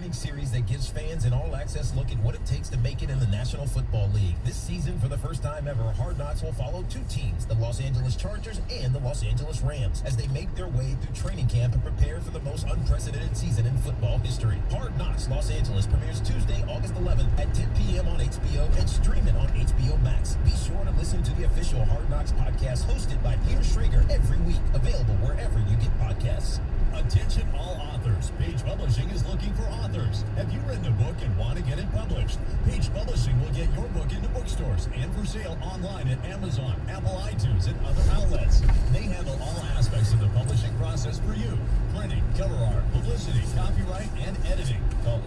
award-winning series that gives fans an all-access look at what it takes to make it in the National Football League. This season, for the first time ever, Hard Knocks will follow two teams, the Los Angeles Chargers and the Los Angeles Rams, as they make their way through training camp and prepare for the most unprecedented season in football history. Hard Knocks Los Angeles premieres Tuesday, August 11th at 10 p.m. on HBO and stream it on HBO Max. Be sure to listen to the official Hard Knocks podcast hosted by Peter Schrager every week, available wherever you get podcasts. Attention all authors. Page Publishing is looking for authors. Have you written a book and want to get it published? Page Publishing will get your book into bookstores and for sale online at Amazon, Apple iTunes, and other outlets. They handle all aspects of the publishing process for you. Printing, cover art, publicity, copyright, and editing. Call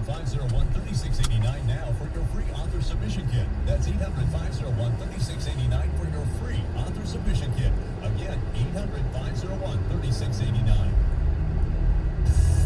800-501-3689 now for your free author submission kit. That's 800-501-3689 for your free author submission kit. Again, 800-501-3689.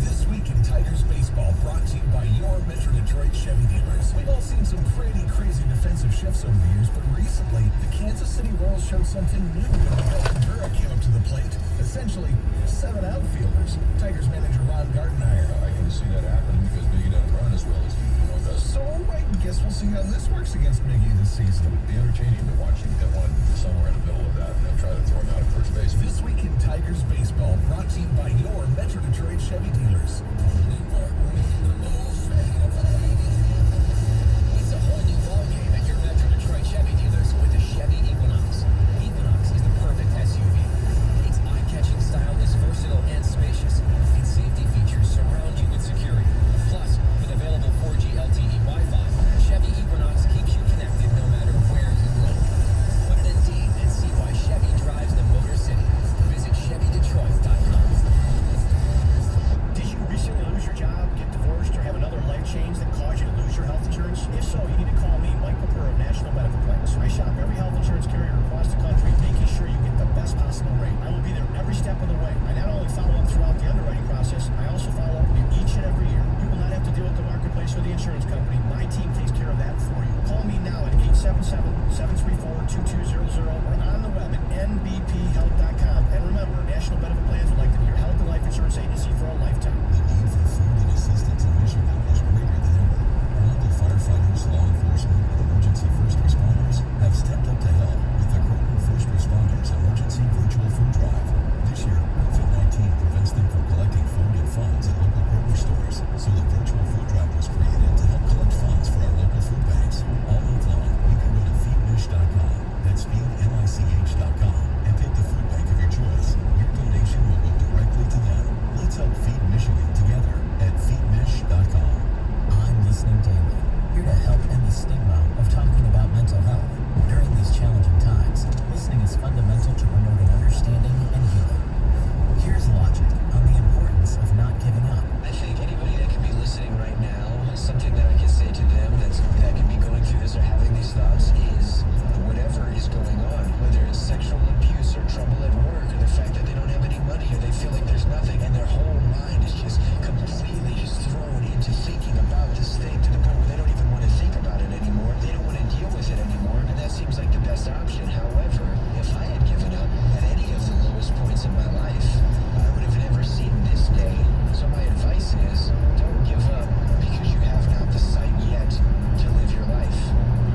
This Week in Tigers Baseball, brought to you by your Metro Detroit Chevy dealers. We've all seen some pretty crazy defensive shifts over the years, but recently, the Kansas City Royals showed something new when Miguel Cabrera came up to the plate. Essentially, 7 outfielders. Tigers manager Ron Gardenhire. I can see that happening because Miggy doesn't run as well as he does. So I guess we'll see how this works against Miggy this season. It would be entertaining to watch him get one somewhere in the middle of that and then try to throw him out at first base. This Week in Tigers Baseball, brought to you by your Metro Detroit Chevy dealers. It's a whole new ballgame at your Metro Detroit Chevy dealers with the Chevy Equinox. Equinox is the perfect SUV. Its eye-catching style is versatile and spacious. Its safety features surround you with security. Plus, with available 4G LTE Wi-Fi, Chevy Equinox keeps you connected no matter where you go. Put it in D and see why Chevy drives the Motor City. Visit ChevyDetroit.com. Did you recently lose your job, get divorced, or have another life change that caused you to lose your health insurance? If so, you need to call me, Mike Pepper of National Medical Plans. I shop every health insurance carrier across the country, making sure you get the best possible rate. I will be there every step of the way. I not only follow up throughout the underwriting process, I also follow up with you each and every year. You will not have to deal with the marketplace or the insurance company. My team takes care of that for you. Call me now at 877-734-2200 or on the web at nbphealth.com. And remember, National Medical Plans would like to be your health and life insurance agency for a lifetime. The need for food and assistance in Michigan is greater than ever. Local firefighters, law enforcement, and emergency first responders have stepped up to help with the Kroger First Responders Emergency Virtual Food Drive. This year, COVID-19 prevents them from collecting food and funds at local Kroger stores, so the virtual food drive was created to help collect funds for our local food banks. All month long, you can go to feedmish.com, that's feedmich.com, and pick the food bank of your choice. Your donation will go directly to them. Let's help feed Michigan together at feedmish.com. I'm listening daily, here to help end the stigma of talking about mental health. During these challenging times, listening is fundamental to promoting understanding and healing. Here's logic on the importance of not giving up. I think anybody that could be listening right now, something that I can say to them that could be going through this or having these thoughts is whatever is going on, whether it's sexual abuse or trouble at work or the fact that they don't have any money or they feel like there's nothing and their whole mind is just completely just thrown into thinking about this thing to the point where they don't even want to think about it anymore. They don't want to deal with it anymore, and that seems like the best option. However, if I had given up at any of the lowest points in my life, I would have never seen this day. So my advice is, don't give up because you have not the sight yet to live your life.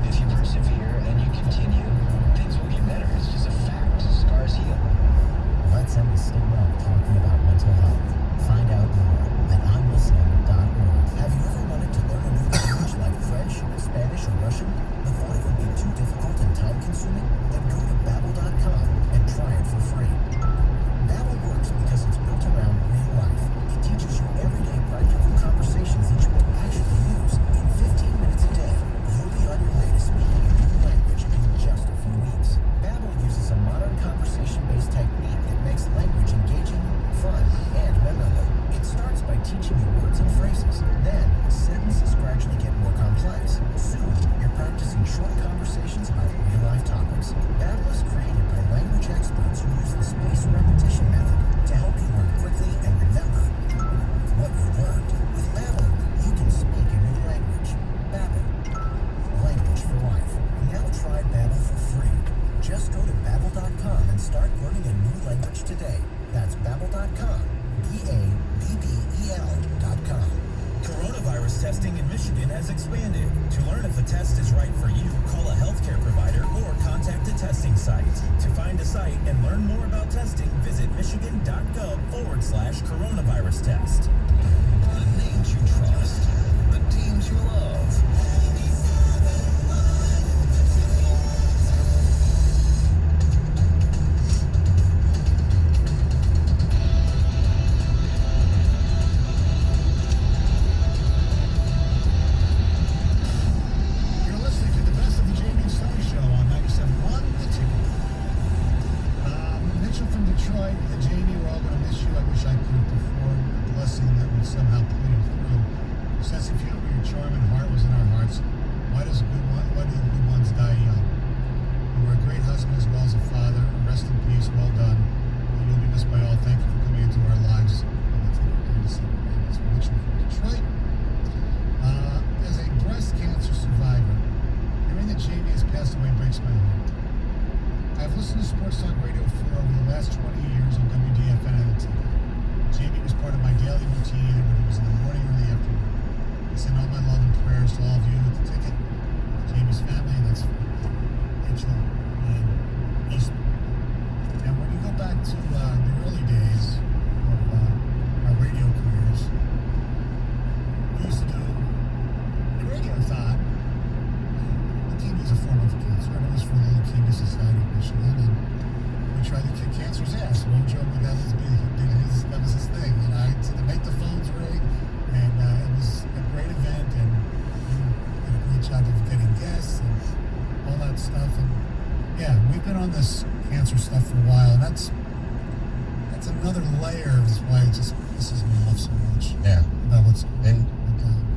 If you persevere and you continue, things will get better. It's just a fact. Scars heal. Let's end the stigma of talking about mental health. Find out more at imlistening.org. Have you ever wanted to learn a new language like French, Spanish, or Russian, but thought it would be too difficult and time-consuming? Then go to Babbel.com and try it for free. Babbel works because it's built around real life. It teaches you everyday practical conversations that you will actually use. In 15 minutes a day, you'll be on your way to speaking a new language in just a few weeks. Babbel uses a modern conversation-based technique that makes language engaging, fun, and memorable. It starts by teaching you words and phrases. Then, sentences gradually get more complex. Soon, you're practicing short conversations about real-life topics. Babbel is created by language experts who use the spaced repetition method to help you learn quickly and remember what you learned. With Babbel, you can speak a new language. Babbel. Language for life. Now try Babbel for free. Just go to Babbel.com and start learning a new language today. That's Babbel.com. Babbel.com. Coronavirus testing in Michigan has expanded. To learn if a test is right for you, call a healthcare provider or contact a testing site. To find a site and learn more about testing, visit michigan.gov/coronavirus test. The names you trust, the teams you love. You're listening to the best of the Jamie and Stoney Show on 97.1 The Ticket. Mitchell from Detroit, Jamie, we're all going to miss you. I wish I could have performed a blessing that would somehow pull you through. The sense of humor, your charm and heart was in our hearts. Why do the good ones die young? You were a great husband as well as a father. Rest in peace. Well done. You'll be missed by all. Thank you for coming into our lives. Mitchell from Detroit. As a breast cancer survivor, hearing that Jamie has passed away breaks my heart. I've listened to Sports Talk Radio for over the last 20 years on WDFN and The Ticket. Jamie was part of my daily routine, whether it was in the morning or the afternoon. I send all my love and prayers to all of you at The Ticket, to Jamie's family, and that's Rachel and Eastman. And when you go back to the early days of our radio careers, we used to do the radiothon. Leukemia is a form of cancer, and it was for the Leukemia Society of Michigan, and we tried to kick cancer's ass. Mojo, that was his thing. And I had to make the phones ring, and it was a great event, and we did a great job of getting guests and all that stuff. And yeah, we've been on this cancer stuff for a while, and that's another layer of why it just pisses me off so much. Yeah. About what's And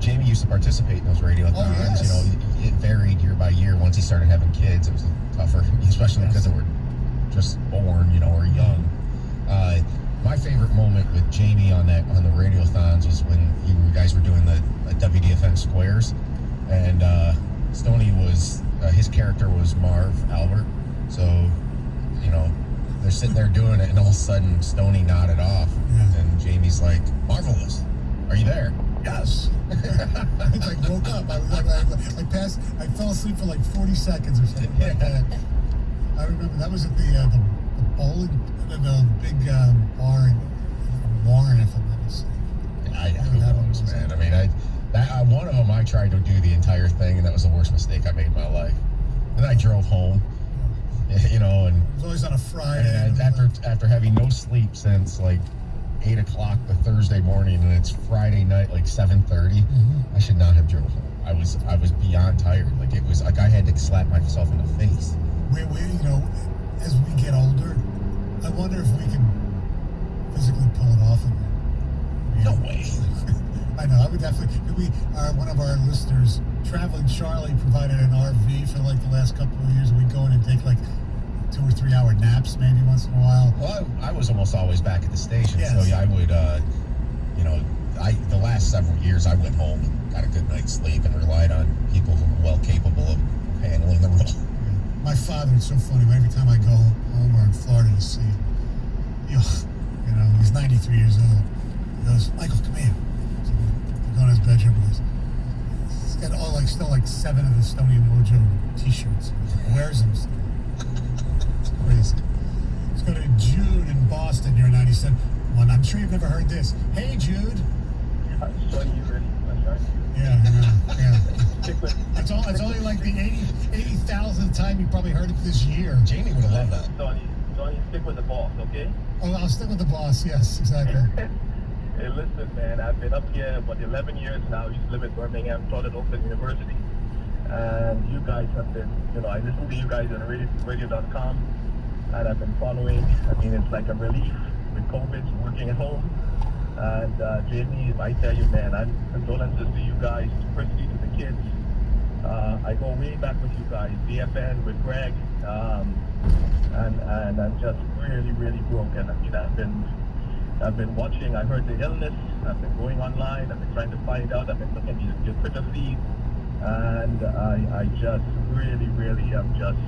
Jamie used to participate in those radiothons. Oh, yes. You know, it varied year by year. Once he started having kids, it was tougher, especially because they were just born, you know, or young. My favorite moment with Jamie on the radiothons was when you guys were doing the WDFN squares, and Stoney was his character was Marv Albert. So, you know, they're sitting there doing it, and all of a sudden Stoney nodded off, and Jamie's like, "Marvelous, are you there?" Yes. I like woke up. I fell asleep for like 40 seconds or something like that. I remember that was at the bowling, the big bar in Warren, if I'm not mistaken. Who knows, man? I mean, one of them I tried to do the entire thing, and that was the worst mistake I made in my life. And I drove home, you know, and it was always on a Friday. And after having no sleep since like 8 o'clock the Thursday morning, and it's Friday night, like 7:30. I should not have drove home. I was beyond tired. Like it was like I had to slap myself in the face. We you know, as we get older, I wonder if we can physically pull it off again. No way. I know. I would definitely. One of our listeners, Traveling Charlie, provided an RV for like the last couple of years. We'd go in and take like 2 or 3 hour naps maybe once in a while. Well, I was almost always back at the station, yes. So yeah, I would, you know, the last several years I went home and got a good night's sleep and relied on people who were well capable of handling the role. Yeah. My father, it's so funny, every time I go home or in Florida to see him, you know, he's 93 years old. He goes, "Michael, come here." So we go in his bedroom, he's got still 7 of the Stoney and Mojo t-shirts. He wears them still. Crazy. Let's go to Jude in Boston. You're 97. Well, I'm sure you've never heard this. Hey, Jude. Yeah. It's only like the 80,000th time you probably heard it this year. Jamie would have loved that. Sonny, stick with the boss, okay? Oh, I'll stick with the boss. Yes, exactly. Hey, listen, man. I've been up here for 11 years now. I used to live in Birmingham, Florida Open University. And you guys have been, you know, I listen to you guys on radio.com, and I've been following. I mean, it's like a relief with COVID, working at home. And Jamie, I tell you, man, condolences to you guys, firstly to the kids. I go way back with you guys, DFN with Greg, and I'm just really, really broken. I mean, I've been watching. I heard the illness. I've been going online. I've been trying to find out. I've been looking at your Twitter feed. And I just really, really am just,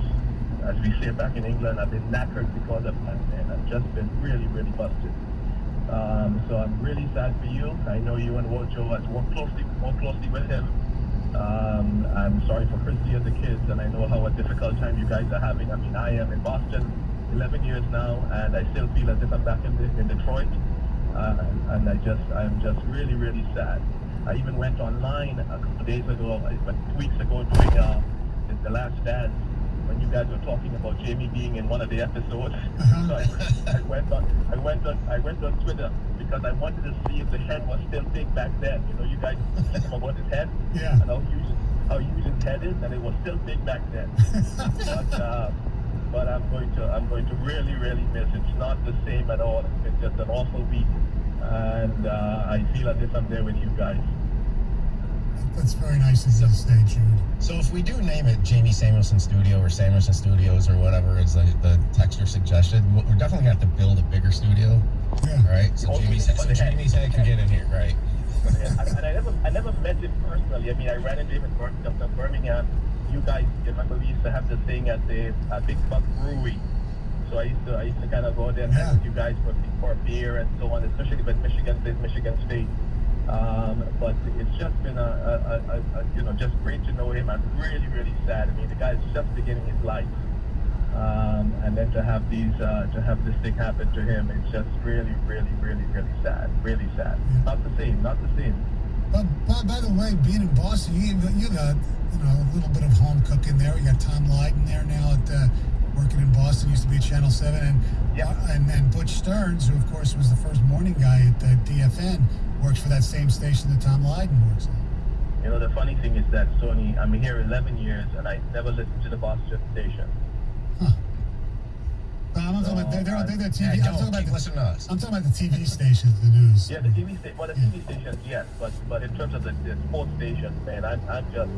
as we say back in England, I've been knackered because of that, man. I've just been really, really busted. So I'm really sad for you. I know you and Wojo has worked more closely with him. I'm sorry for Christy and the kids, and I know how a difficult time you guys are having. I mean, I am in Boston 11 years now, and I still feel as if I'm back in Detroit. And I'm just really, really sad. I even went online a couple of days ago, 2 weeks ago, during the last dance, when you guys were talking about Jamie being in one of the episodes. So I went on Twitter because I wanted to see if the head was still big back then. You know, you guys talking about his head, yeah, and how huge his head is, and it was still big back then. But I'm going to really, really miss. It's not the same at all. It's been just an awful week, and I feel as if I'm there with you guys. That's very nice of you to say, Jude. So if we do name it Jamie Samuelson Studio or Samuelson Studios or whatever is the texture suggested, we're definitely going to have to build a bigger studio. Yeah. Right? So Jamie's head can get in here, right? And I never met him personally. I mean, I ran into him in Birmingham. You guys, you remember we used to have this thing at the Big Buck Brewery. So I used to kind of go there and hang with you guys for a beer and so on, especially when Michigan plays Michigan State. But it's just been just great to know him. I'm really, really sad. I mean, the guy's just beginning his life, and then to have this thing happen to him, it's just really, really, really, really sad. Really sad. Not the same. But by the way, being in Boston, you got a little bit of home cooking there. We got Tom Lydon there now at working in Boston. Used to be at Channel 7, and Butch Stearns, who of course was the first morning guy at DFN, works for that same station that Tom Lydon works at. You know, the funny thing is that, Sony, I'm here 11 years and I never listened to the Boston station. Huh. I'm not talking about the TV. Yeah, listen to us. I'm talking about the TV stations, the news. Yeah, the TV station. Well, the TV stations, yes, but in terms of the sports stations, man, I'm just,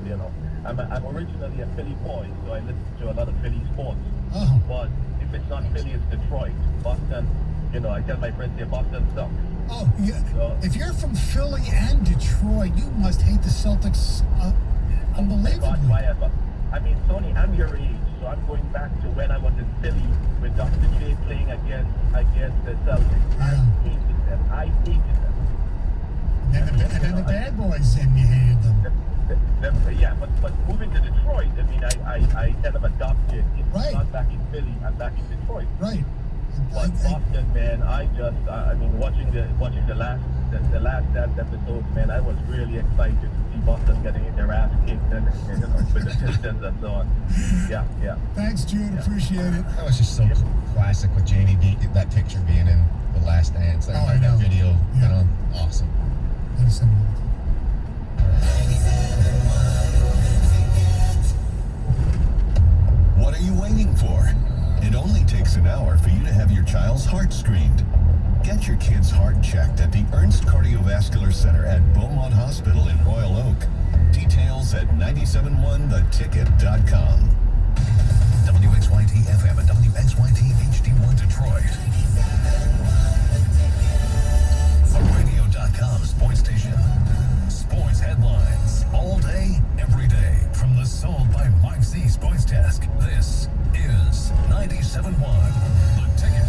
I'm originally a Philly boy, so I listen to a lot of Philly sports. Oh. But if it's not Philly, it's Detroit, Boston. I tell my friends here, Boston sucks. Oh, yeah. So, if you're from Philly and Detroit, you must hate the Celtics unbelievably. I mean, Tony, I'm your age, so I'm going back to when I was in Philly with Dr. J playing against the Celtics. Yeah. I hated them. And then the bad boys in, you hated them. Yeah, but moving to Detroit, I mean, I kind of adopted. It's not back in Philly, I'm back in Detroit. Right. But Boston, man, I mean, watching the last dance episodes, man, I was really excited to see Boston getting their ass kicked and with the Pistons and so on. Yeah. Thanks, Jude. Appreciate it. That was just so classic with Jamie that picture being in The Last Dance. I know. That video, awesome. What are you waiting for? It only takes an hour for you to have your child's heart screened. Get your kid's heart checked at the Ernst Cardiovascular Center at Beaumont Hospital in Royal Oak. Details at 971theticket.com. WXYT FM and WXYT HD1 Detroit. The radio.com sports station. Sports headlines all day, every day. From the Sold by Mike Z Sports Desk. This is 97.1 The Ticket.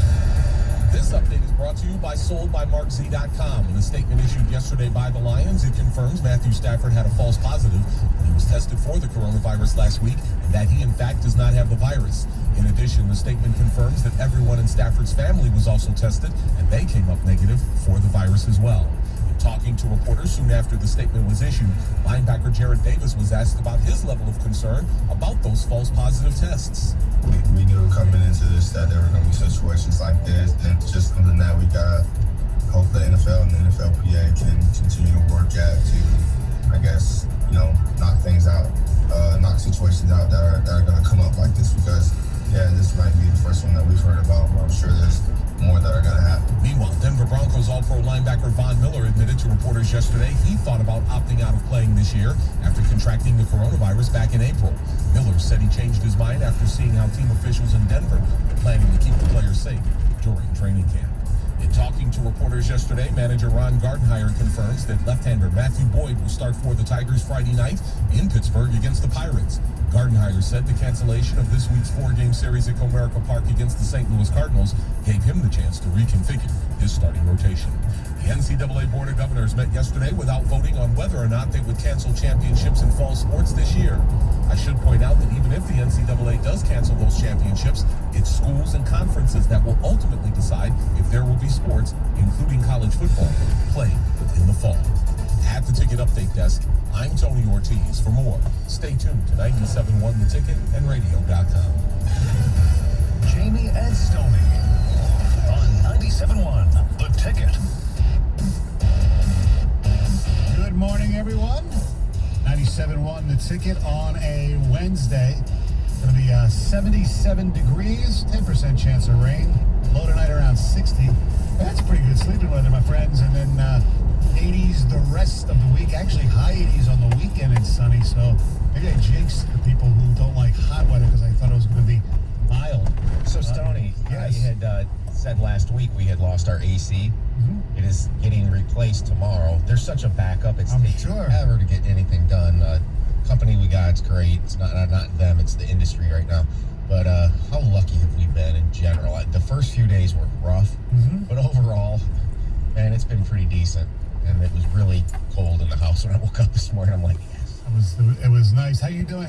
This update is brought to you by SoldByMarkZ.com. In a statement issued yesterday by the Lions, it confirms Matthew Stafford had a false positive when he was tested for the coronavirus last week, and that he in fact does not have the virus. In addition, the statement confirms that everyone in Stafford's family was also tested, and they came up negative for the virus as well. Talking to reporters soon after the statement was issued, linebacker Jared Davis was asked about his level of concern about those false positive tests. We knew coming into this that there were going to be situations like this, and just something that we got to hope the NFL and the NFLPA can continue to work at to, I guess, knock things out, knock situations out that are going to come up like this, because, this might be the first one that we've heard about, but I'm sure there's more that are going to happen. Meanwhile, Denver Broncos All-Pro linebacker Von Miller admitted to reporters yesterday he thought about opting out of playing this year after contracting the coronavirus back in April. Miller said he changed his mind after seeing how team officials in Denver are planning to keep the players safe during training camp. In talking to reporters yesterday, manager Ron Gardenhire confirms that left-hander Matthew Boyd will start for the Tigers Friday night in Pittsburgh against the Pirates. Gardenhire said the cancellation of this week's 4-game series at Comerica Park against the St. Louis Cardinals gave him the chance to reconfigure his starting rotation. The NCAA Board of Governors met yesterday without voting on whether or not they would cancel championships in fall sports this year. I should point out that even if the NCAA does cancel those championships, it's schools and conferences that will ultimately decide if there will be sports, including college football, played in the fall. At the Ticket Update Desk, I'm Tony Ortiz. For more, stay tuned to 97.1 The Ticket and radio.com. Jamie and Stoney on 97.1 The Ticket. Good morning, everyone. 97.1 The Ticket on a Wednesday. Going to be 77 degrees, 10% chance of rain. Low tonight around 60. That's pretty good sleeping weather, my friends. And then 80s the rest of the week. Actually, high 80s on the weekend and sunny. So maybe I jinxed the people who don't like hot weather because I thought it was going to be mild. So, Stoney, yes. you had said last week we had lost our AC. Mm-hmm. It is getting replaced tomorrow. There's such a backup. It's I'm taking sure. forever to get anything done. Company we got, it's great. It's not them, it's the industry right now. But how lucky have we been in general? The first few days were rough, but overall, man, it's been pretty decent. And it was really cold in the house when I woke up this morning. I'm like, yes. It was nice. How you doing?